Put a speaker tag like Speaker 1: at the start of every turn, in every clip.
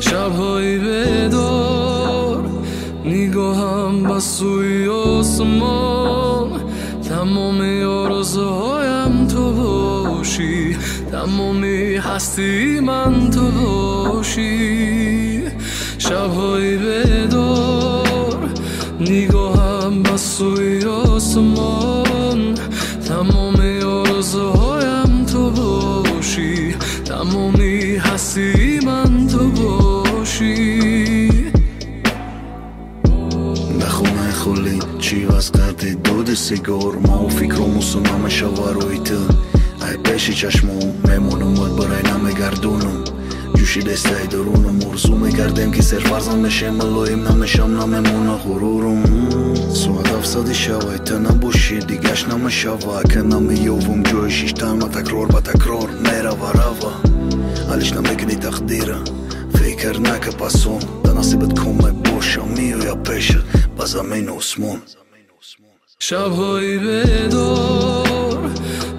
Speaker 1: شب‌هایی بدار نگاهم به سوی آسمان، تمام آرزوهایم تو باشی، تمام هستی من تو باشی. شب‌هایی بدار نگاهم به سوی آسمان، تمام آرزوهایم تو باشی، تمام هستی من تو باشی.
Speaker 2: نخونه خلی چی از کردی دود سیگار، ما و فکرم و سنم شواروی تو ای پیشی چشمم میمونم ود برای نمیگردونم، جوشی دسته درونم مرزو میگردیم که سر فرزم میشه ملایم نمیشم نمیمونه غرورم. سواد افسادی شوی تا نباشی دیگهش نمیشوه که نمیوم جای شیشتن و تکرار با تکرار میره و روه، حالش نمیکنی تقدیره فکر نکه پسون در نصیبت کمه باشه میویا پیشت با زمین و اسمون.
Speaker 1: شب‌هایی بدار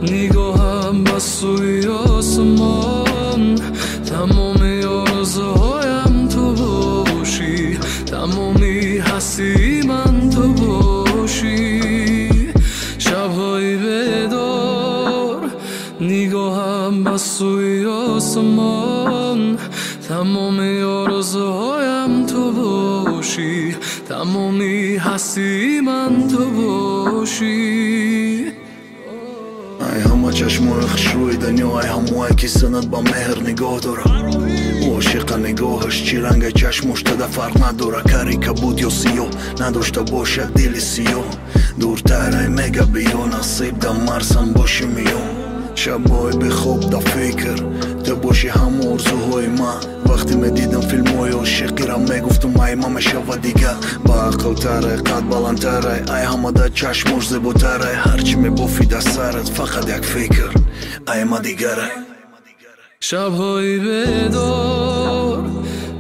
Speaker 1: نگاهم به سوی آسمان، تمام آرزوهایم تو باشی، تمام هستی من تو باشی. شب‌هایی بدار نگاهم به سوی آسمان، تمام آرزوهایم تو باشی، تمام هستی من تو باشی.
Speaker 2: ای همه چشم رخشوی دنیا، ای همه که سند با مهر نگاه داره، عاشق نگاهش چی رنگ چشمش تده فرق نداره، کاری که بود یا سیاه نداشته باشد دل سیاه، دورتر ای میگه بیا نصیب دا مرسم باشی میام. شبای به خواب دا فکر تو باشی هم ارزوهای من، وقتی میدیدم فیلم های عاشقی را میگفتم ای ما میشوه دیگه با عقل تره قد بلندتره، ای همه دا چشمش زیباتره، هرچی میبافی دا سرت فقط یک فکر ای ما دیگره.
Speaker 1: شب‌هایی بدار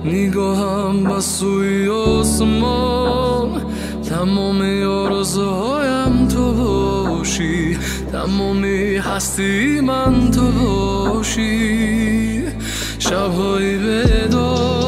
Speaker 1: نگاهم به سوی آسمان، تمام آرزوهایم تو باشی، تمام هستی من تو باشی. شب‌هایی بدار